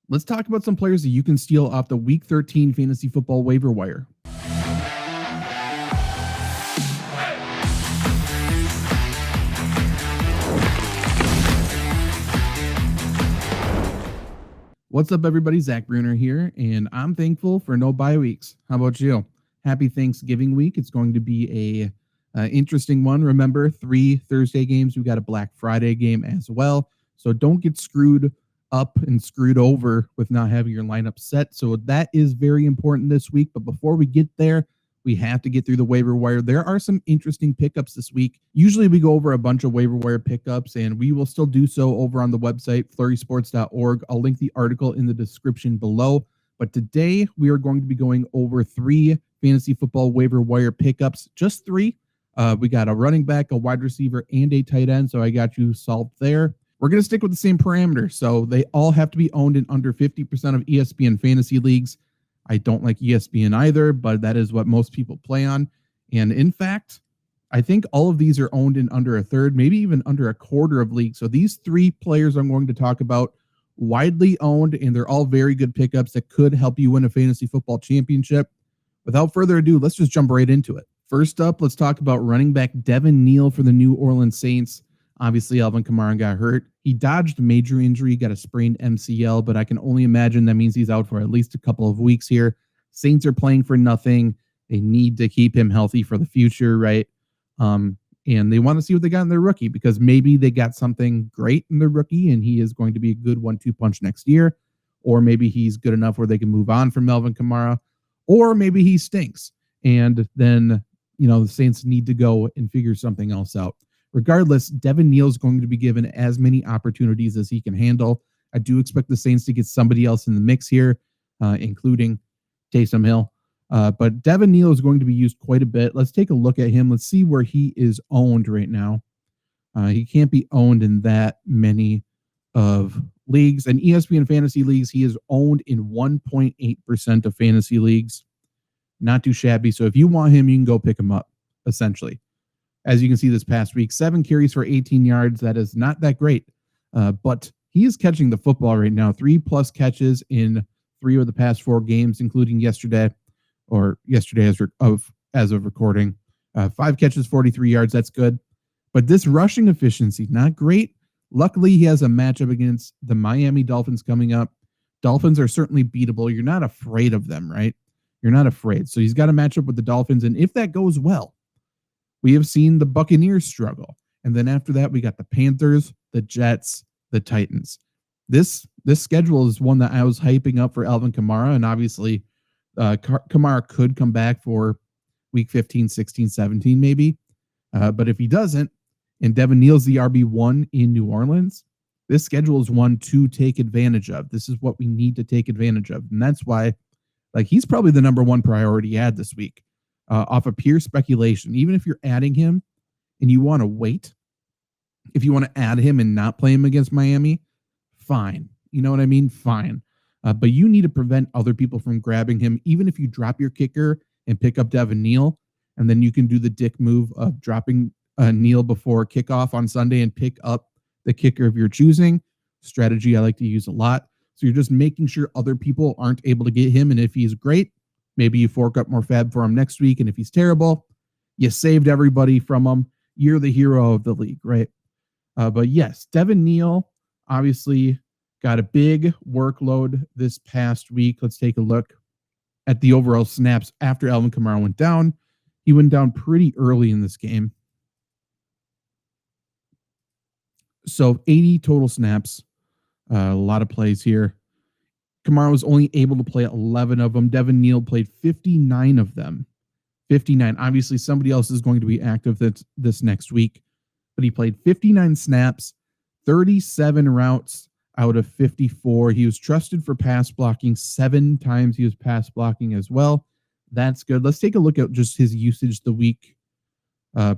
Let's talk about some players that you can steal off the Week 13 Fantasy Football Waiver Wire. What's up, everybody? Zach Brunner here, and I'm thankful for no bye weeks. How about you? Happy Thanksgiving week. It's going to be a interesting one. Remember, 3 Thursday games. We got a Black Friday game as well. So don't get screwed up and screwed over with not having your lineup set. So that is very important this week. But before we get there, we have to get through the waiver wire. There are some interesting pickups this week. Usually we go over a bunch of waiver wire pickups, and we will still do so over on the website, flurrysports.org. I'll link the article in the description below. But today we are going to be going over 3 fantasy football waiver wire pickups, just 3. We got a running back, a wide receiver, and a tight end. So I got you solved there. We're going to stick with the same parameters. So they all have to be owned in under 50% of ESPN fantasy leagues. I don't like ESPN either, but that is what most people play on. And in fact, I think all of these are owned in under a third, maybe even under a quarter of leagues. So these 3 players I'm going to talk about, widely owned, and they're all very good pickups that could help you win a fantasy football championship. Without further ado, let's just jump right into it. First up, let's talk about running back Devin Neal for the New Orleans Saints. Obviously, Alvin Kamara got hurt. He dodged major injury, got a sprained MCL, but I can only imagine that means he's out for at least a couple of weeks here. Saints are playing for nothing. They need to keep him healthy for the future, right? And they want to see what they got in their rookie, because maybe they got something great in their rookie and he is going to be a good 1-2 punch next year. Or maybe he's good enough where they can move on from Alvin Kamara. Or maybe he stinks. And then, the Saints need to go and figure something else out. Regardless, Devin Neal is going to be given as many opportunities as he can handle. I do expect the Saints to get somebody else in the mix here, including Taysom Hill. But Devin Neal is going to be used quite a bit. Let's take a look at him. Let's see where he is owned right now. He can't be owned in that many of leagues. And ESPN fantasy leagues, he is owned in 1.8% of fantasy leagues. Not too shabby. So if you want him, you can go pick him up, essentially. As you can see this past week, 7 carries for 18 yards. That is not that great. But he is catching the football right now. 3+ catches in 3 of the past 4 games, including yesterday as of recording. 5 catches, 43 yards. That's good. But this rushing efficiency, not great. Luckily, he has a matchup against the Miami Dolphins coming up. Dolphins are certainly beatable. You're not afraid of them, right? You're not afraid. So he's got a matchup with the Dolphins. And if that goes well, we have seen the Buccaneers struggle. And then after that, we got the Panthers, the Jets, the Titans. This schedule is one that I was hyping up for Alvin Kamara. And obviously, Kamara could come back for week 15, 16, 17, maybe. But if he doesn't, and Devin Neal's the RB1 in New Orleans, this schedule is one to take advantage of. This is what we need to take advantage of. And that's why, he's probably the number 1 priority ad this week. Off of pure speculation. Even if you're adding him and you want to wait, if you want to add him and not play him against Miami, fine. You know what I mean? Fine. But you need to prevent other people from grabbing him, even if you drop your kicker and pick up Devin Neal, and then you can do the dick move of dropping Neal before kickoff on Sunday and pick up the kicker of your choosing. Strategy I like to use a lot. So you're just making sure other people aren't able to get him, and if he's great, maybe you fork up more fab for him next week. And if he's terrible, you saved everybody from him. You're the hero of the league, right? But yes, Devin Neal obviously got a big workload this past week. Let's take a look at the overall snaps after Alvin Kamara went down. He went down pretty early in this game. So 80 total snaps, a lot of plays here. Kamara was only able to play 11 of them. Devin Neal played 59 of them. 59. Obviously, somebody else is going to be active this next week. But he played 59 snaps, 37 routes out of 54. He was trusted for pass blocking 7 times. He was pass blocking as well. That's good. Let's take a look at just his usage the week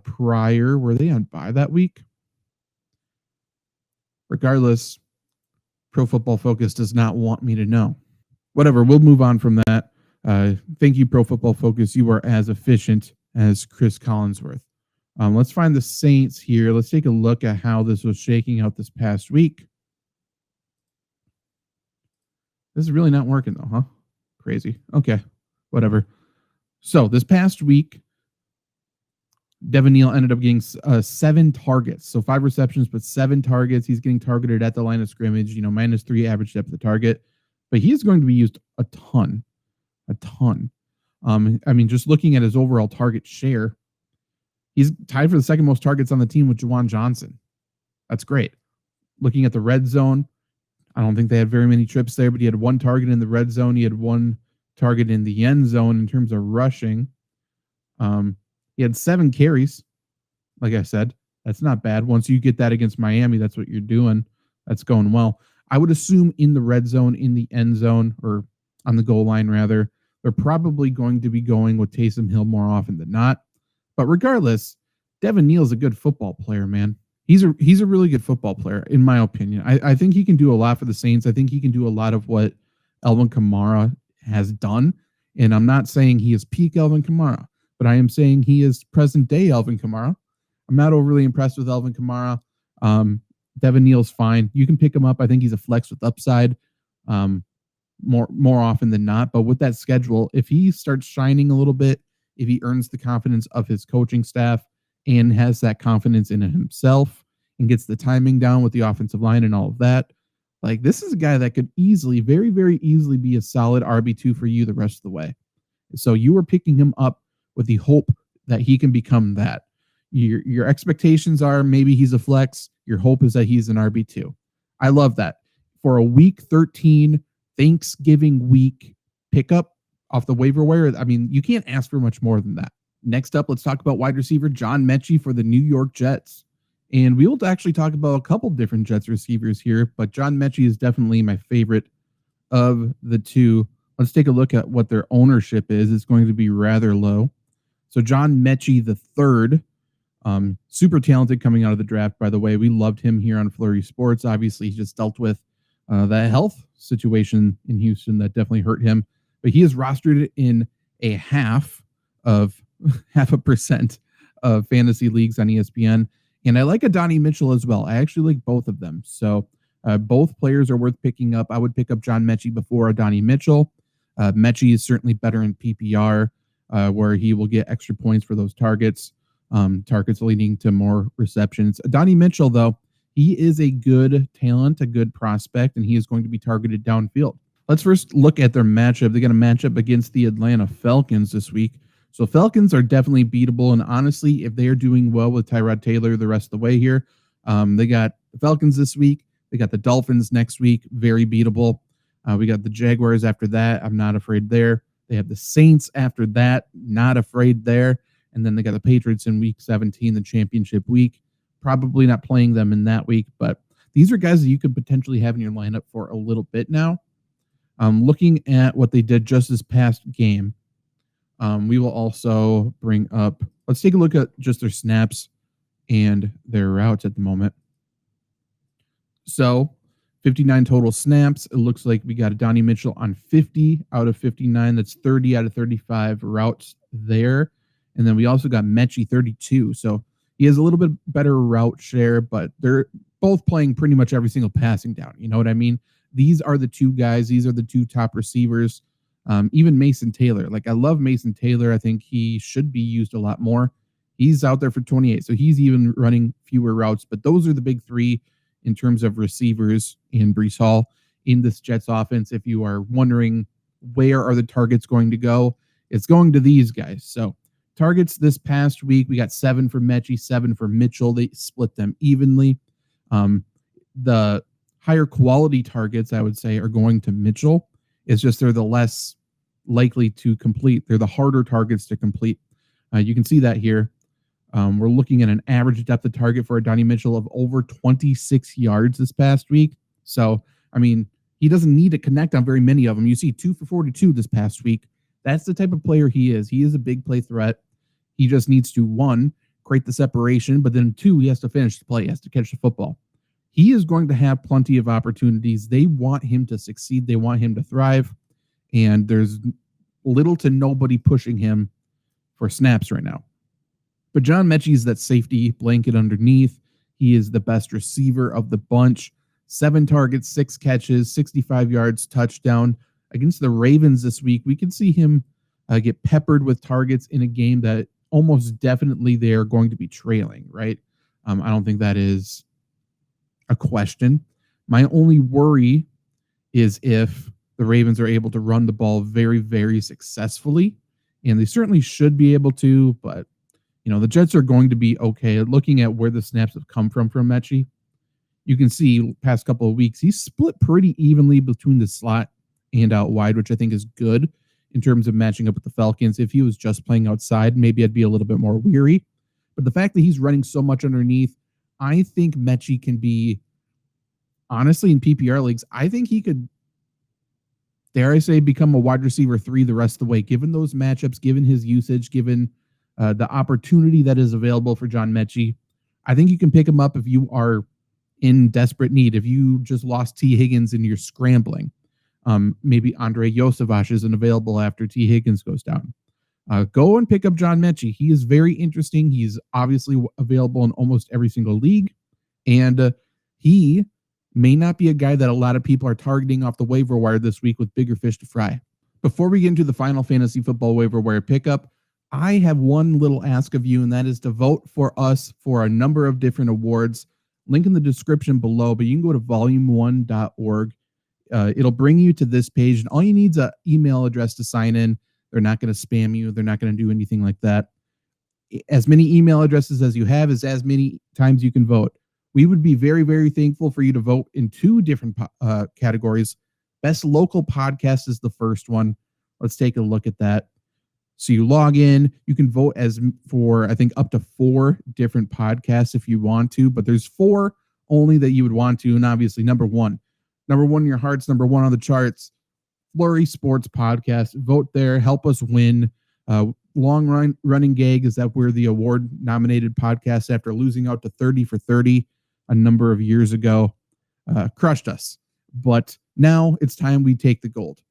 prior. Were they on bye that week? Regardless, Pro Football Focus does not want me to know. Whatever, we'll move on from that. Thank you, Pro Football Focus. You are as efficient as Chris Collinsworth. Let's find the Saints here. Let's take a look at how this was shaking out this past week. This is really not working though, huh? Crazy. Okay, whatever. So this past week, Devin Neal ended up getting 7 targets. So 5 receptions, but 7 targets. He's getting targeted at the line of scrimmage, -3 average depth of target. But he is going to be used a ton. A ton. I mean, just looking at his overall target share, he's tied for the second most targets on the team with Juwan Johnson. That's great. Looking at the red zone, I don't think they had very many trips there, but he had 1 target in the red zone. He had 1 target in the end zone in terms of rushing. He had 7 carries. Like I said, that's not bad. Once you get that against Miami, that's what you're doing. That's going well. I would assume in the red zone, in the end zone, or on the goal line, rather, they're probably going to be going with Taysom Hill more often than not. But regardless, Devin Neal is a good football player, man. He's a really good football player, in my opinion. I think he can do a lot for the Saints. I think he can do a lot of what Alvin Kamara has done. And I'm not saying he is peak Alvin Kamara, but I am saying he is present day Alvin Kamara. I'm not overly impressed with Alvin Kamara. Devin Neal's fine. You can pick him up. I think he's a flex with upside more often than not. But with that schedule, if he starts shining a little bit, if he earns the confidence of his coaching staff and has that confidence in himself and gets the timing down with the offensive line and all of that, like this is a guy that could easily, very, very easily be a solid RB2 for you the rest of the way. So you are picking him up with the hope that he can become that. Your expectations are maybe he's a flex. Your hope is that he's an RB2. I love that. For a week 13 Thanksgiving week pickup off the waiver wire, I mean, you can't ask for much more than that. Next up, let's talk about wide receiver John Metchie for the New York Jets. And we will actually talk about a couple different Jets receivers here, but John Metchie is definitely my favorite of the two. Let's take a look at what their ownership is. It's going to be rather low. So John Metchie III, super talented coming out of the draft, by the way. We loved him here on Flurry Sports. Obviously, he just dealt with the health situation in Houston that definitely hurt him. But he is rostered in a half a percent of fantasy leagues on ESPN. And I like Adonai Mitchell as well. I actually like both of them. So both players are worth picking up. I would pick up John Metchie before Adonai Mitchell. Metchie is certainly better in PPR, where he will get extra points for those targets. Targets leading to more receptions. Adonai Mitchell, though, he is a good talent, a good prospect, and he is going to be targeted downfield. Let's first look at their matchup. They got a matchup against the Atlanta Falcons this week. So Falcons are definitely beatable, and honestly, if they are doing well with Tyrod Taylor the rest of the way here, they got the Falcons this week. They got the Dolphins next week, very beatable. We got the Jaguars after that. I'm not afraid there. They have the Saints after that, not afraid there. And then they got the Patriots in week 17, the championship week. Probably not playing them in that week, but these are guys that you could potentially have in your lineup for a little bit now. Looking at what they did just this past game, we will also bring up, let's take a look at just their snaps and their routes at the moment. So 59 total snaps. It looks like we got Adonai Mitchell on 50 out of 59. That's 30 out of 35 routes there. And then we also got Metchie 32. So he has a little bit better route share, but they're both playing pretty much every single passing down. You know what I mean? These are the two guys. These are the two top receivers. Even Mason Taylor. Like, I love Mason Taylor. I think he should be used a lot more. He's out there for 28. So he's even running fewer routes. But those are the big three in terms of receivers and Breece Hall in this Jets offense. If you are wondering where are the targets going to go, it's going to these guys. So targets this past week, we got 7 for Metchie, 7 for Mitchell. They split them evenly. The higher quality targets, I would say, are going to Mitchell. It's just they're the less likely to complete. They're the harder targets to complete. You can see that here. We're looking at an average depth of target for Adonai Mitchell of over 26 yards this past week. So, I mean, he doesn't need to connect on very many of them. You see 2 for 42 this past week. That's the type of player he is. He is a big play threat. He just needs to, 1, create the separation, but then 2, he has to finish the play. He has to catch the football. He is going to have plenty of opportunities. They want him to succeed. They want him to thrive. And there's little to nobody pushing him for snaps right now. But John Metchie is that safety blanket underneath. He is the best receiver of the bunch. 7 targets, 6 catches, 65 yards, touchdown. Against the Ravens this week, we could see him get peppered with targets in a game that almost definitely they are going to be trailing, right? I don't think that is a question. My only worry is if the Ravens are able to run the ball very, very successfully, and they certainly should be able to, but the Jets are going to be okay. Looking at where the snaps have come from Metchie, you can see past couple of weeks, he's split pretty evenly between the slot and out wide, which I think is good in terms of matching up with the Falcons. If he was just playing outside, maybe I'd be a little bit more weary. But the fact that he's running so much underneath, I think Metchie can be, honestly, in PPR leagues, I think he could, dare I say, become a wide receiver 3 the rest of the way, given those matchups, given his usage, given the opportunity that is available for John Metchie. I think you can pick him up if you are in desperate need, if you just lost T. Higgins and you're scrambling. Maybe Andre Yosevich isn't available after T. Higgins goes down. Go and pick up John Metchie. He is very interesting. He's obviously available in almost every single league, and he may not be a guy that a lot of people are targeting off the waiver wire this week with bigger fish to fry. Before we get into the final fantasy football waiver wire pickup, I have one little ask of you, and that is to vote for us for a number of different awards. Link in the description below, but you can go to volume1.org. It'll bring you to this page, and all you need is an email address to sign in. They're not going to spam you. They're not going to do anything like that. As many email addresses as you have is as many times you can vote. We would be very, very thankful for you to vote in 2 different categories. Best local podcast is the first one. Let's take a look at that. So you log in, you can vote for, I think, up to 4 different podcasts if you want to, but there's 4 only that you would want to. And obviously, number one in your hearts, number 1 on the charts, Flurry Sports Podcast. Vote there. Help us win. Running gag is that we're the award nominated podcast after losing out to 30 for 30 a number of years ago. Crushed us. But now it's time we take the gold.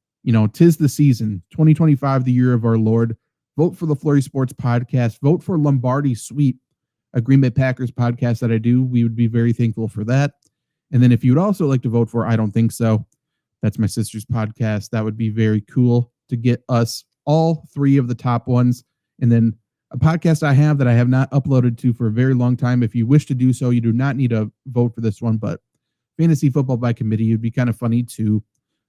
'Tis the season, 2025, the year of our Lord. Vote for the Flurry Sports Podcast. Vote for Lombardi Sweep, a Green Bay Packers podcast that I do. We would be very thankful for that. And then if you'd also like to vote for I Don't Think So, that's my sister's podcast. That would be very cool to get us all 3 of the top ones. And then a podcast I have that I have not uploaded to for a very long time. If you wish to do so, you do not need to vote for this one, but Fantasy Football by Committee, it'd be kind of funny to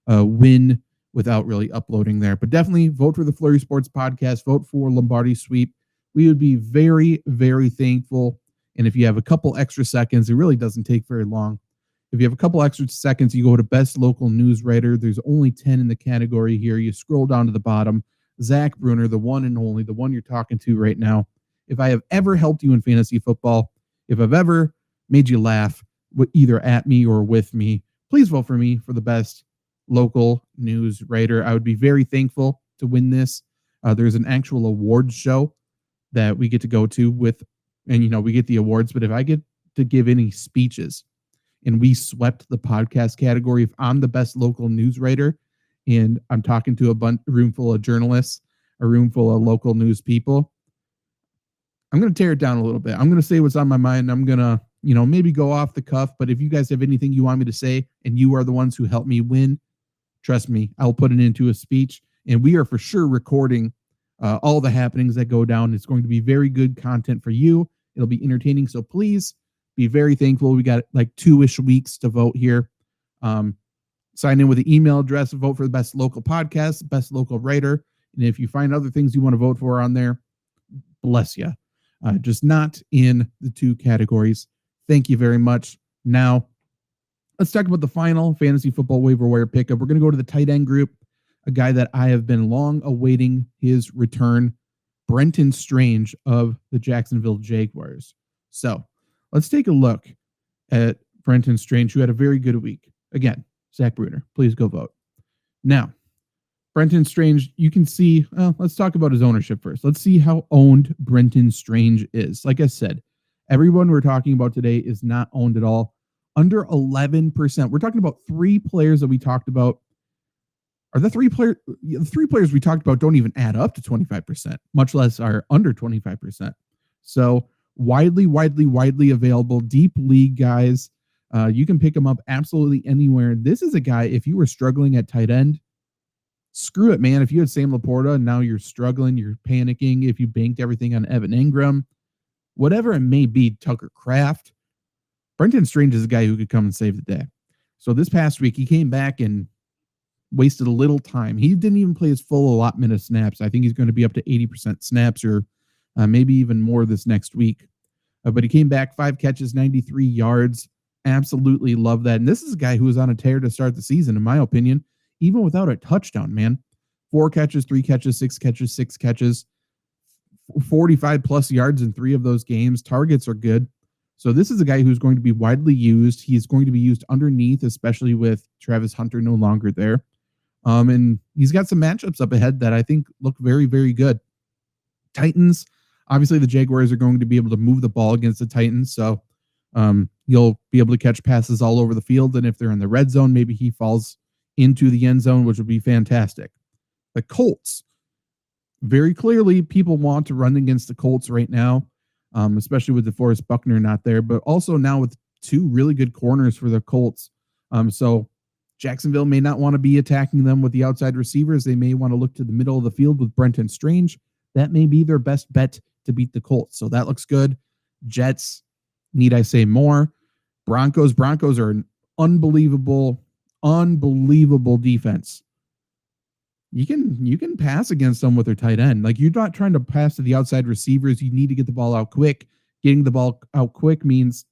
win without really uploading there. But definitely vote for the Flurry Sports Podcast. Vote for Lombardi Sweep. We would be very, very thankful. And if you have a couple extra seconds, it really doesn't take very long. If you have a couple extra seconds, you go to Best Local News Writer. There's only 10 in the category here. You scroll down to the bottom. Zach Brunner, the one and only, the one you're talking to right now. If I have ever helped you in fantasy football, if I've ever made you laugh, either at me or with me, please vote for me for the best local news writer. I would be very thankful to win this. There's an actual awards show that we get to go to with, and we get the awards, but if I get to give any speeches and we swept the podcast category, if I'm the best local news writer and I'm talking to a room full of journalists, a room full of local news people, I'm going to tear it down a little bit. I'm going to say what's on my mind. I'm going to, maybe go off the cuff, but if you guys have anything you want me to say and you are the ones who helped me win, trust me, I'll put it into a speech, and we are for sure recording all the happenings that go down. It's going to be very good content for you. It'll be entertaining. So please be very thankful. We got like 2-ish weeks to vote here. Sign in with the email address, vote for the best local podcast, best local writer. And if you find other things you want to vote for on there, bless you. Just not in the 2 categories. Thank you very much. Now, let's talk about the final fantasy football waiver wire pickup. We're going to go to the tight end group, a guy that I have been long awaiting his return, Brenton Strange of the Jacksonville Jaguars. So let's take a look at Brenton Strange, who had a very good week. Again, Zach Brunner, please go vote. Now, Brenton Strange, you can see, let's talk about his ownership first. Let's see how owned Brenton Strange is. Like I said, everyone we're talking about today is not owned at all. Under 11%. We're talking about 3 players that we talked about. Are the 3 players we talked about don't even add up to 25%, much less are under 25%. So widely available, deep league guys. You can pick him up absolutely anywhere. This is a guy, if you were struggling at tight end, screw it, man. If you had Sam Laporta and now you're struggling, you're panicking, if you banked everything on Evan Ingram, whatever it may be, Tucker Kraft, Brenton Strange is a guy who could come and save the day. So this past week, he came back and wasted a little time. He didn't even play his full allotment of snaps. I think he's going to be up to 80% snaps or maybe even more this next week. But he came back, 5 catches, 93 yards. Absolutely love that. And this is a guy who was on a tear to start the season, in my opinion, even without a touchdown, man. 4 catches, 3 catches, 6 catches, 6 catches, 45 plus yards in 3 of those games. Targets are good. So this is a guy who's going to be widely used. He's going to be used underneath, especially with Travis Hunter no longer there. And he's got some matchups up ahead that I think look very, very good. Titans, obviously the Jaguars are going to be able to move the ball against the Titans. So you'll be able to catch passes all over the field. And if they're in the red zone, maybe he falls into the end zone, which would be fantastic. The Colts, very clearly people want to run against the Colts right now, especially with DeForest Buckner not there, but also now with 2 really good corners for the Colts. So Jacksonville may not want to be attacking them with the outside receivers. They may want to look to the middle of the field with Brenton Strange. That may be their best bet to beat the Colts. So that looks good. Jets, need I say more? Broncos are an unbelievable defense. You can pass against them with their tight end. Like, you're not trying to pass to the outside receivers. You need to get the ball out quick. Getting the ball out quick means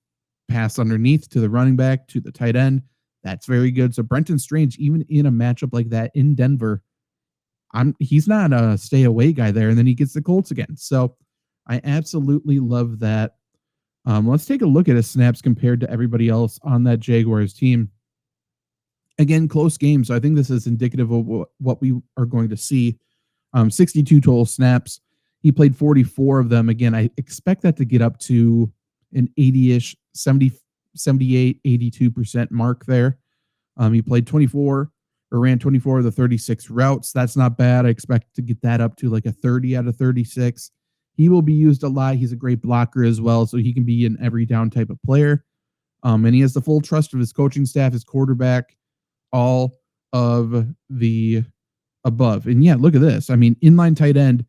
pass underneath to the running back, to the tight end. That's very good. So Brenton Strange, even in a matchup like that in Denver, he's not a stay away guy there. And then he gets the Colts again. So I absolutely love that. Let's take a look at his snaps compared to everybody else on that Jaguars team. Again, close game. So I think this is indicative of what we are going to see. 62 total snaps. He played 44 of them. Again, I expect that to get up to an 80-ish, 78, 82% mark there. He played 24 or ran 24 of the 36 routes. That's not bad. I expect to get that up to like a 30 out of 36. He will be used a lot. He's a great blocker as well, so he can be an every down type of player. And he has the full trust of his coaching staff, his quarterback, all of the above. And yeah, look at this. I mean, inline tight end,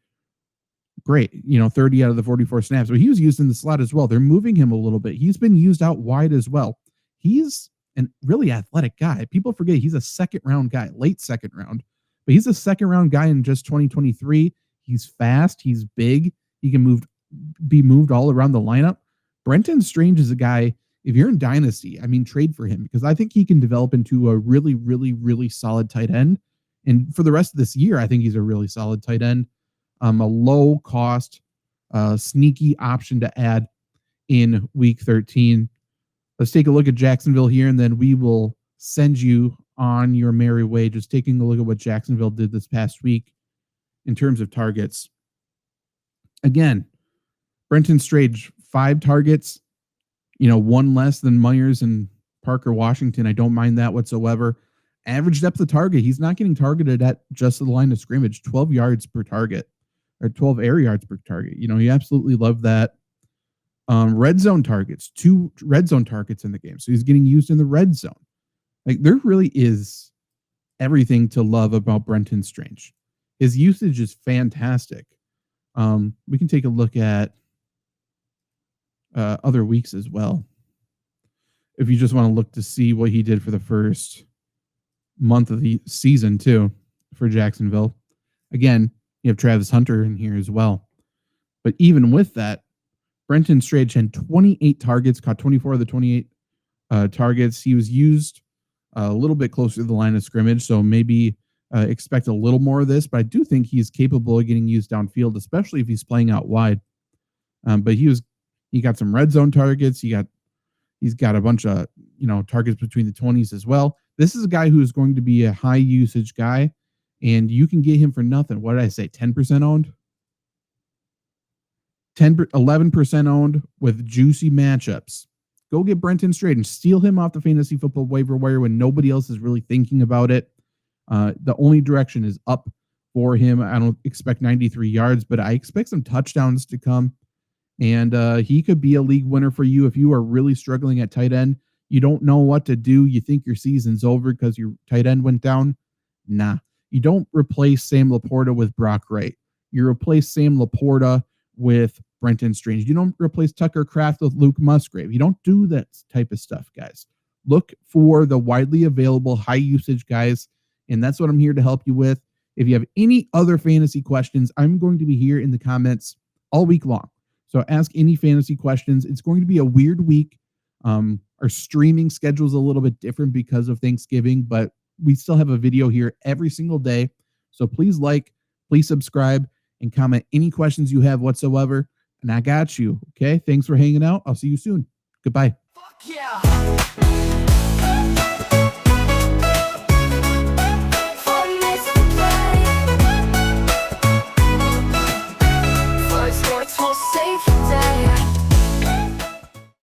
great. 30 out of the 44 snaps. But he was used in the slot as well. They're moving him a little bit. He's been used out wide as well. He's a really athletic guy. People forget he's a second round guy, late second round. But he's a second round guy in just 2023. He's fast. He's big. He can be moved all around the lineup. Brenton Strange is a guy, if you're in Dynasty, I mean, trade for him, because I think he can develop into a really, really, really solid tight end. And for the rest of this year, I think he's a really solid tight end. A low cost, sneaky option to add in week 13. Let's take a look at Jacksonville here, and then we will send you on your merry way. Just taking a look at what Jacksonville did this past week in terms of targets. Again, Brenton Strange, 5 targets, 1 less than Myers and Parker Washington. I don't mind that whatsoever. Average depth of target, he's not getting targeted at just the line of scrimmage, 12 yards per target, or 12 air yards per target. You absolutely love that. Red zone targets, 2 red zone targets in the game. So he's getting used in the red zone. Like, there really is everything to love about Brenton Strange. His usage is fantastic. We can take a look at other weeks as well, if you just want to look to see what he did for the first month of the season too for Jacksonville. Again, you have Travis Hunter in here as well. But even with that, Brenton Strange had 28 targets, caught 24 of the 28 targets. He was used a little bit closer to the line of scrimmage, so maybe expect a little more of this, but I do think he's capable of getting used downfield, especially if he's playing out wide. But he got some red zone targets. He's got a bunch of targets between the 20s as well. This is a guy who is going to be a high usage guy, and you can get him for nothing. What did I say? 10% owned? 11% owned with juicy matchups. Go get Brenton Strange and steal him off the fantasy football waiver wire when nobody else is really thinking about it. The only direction is up for him. I don't expect 93 yards, but I expect some touchdowns to come. And he could be a league winner for you if you are really struggling at tight end. You don't know what to do. You think your season's over because your tight end went down. Nah. You don't replace Sam Laporta with Brock Wright. You replace Sam Laporta with Brenton Strange. You don't replace Tucker Kraft with Luke Musgrave. You don't do that type of stuff, guys. Look for the widely available high usage guys, and that's what I'm here to help you with. If you have any other fantasy questions, I'm going to be here in the comments all week long. So ask any fantasy questions. It's going to be a weird week. Our streaming schedule is a little bit different because of Thanksgiving, but we still have a video here every single day. So please like, please subscribe, and comment any questions you have whatsoever. And I got you. Okay. Thanks for hanging out. I'll see you soon. Goodbye. Fuck yeah.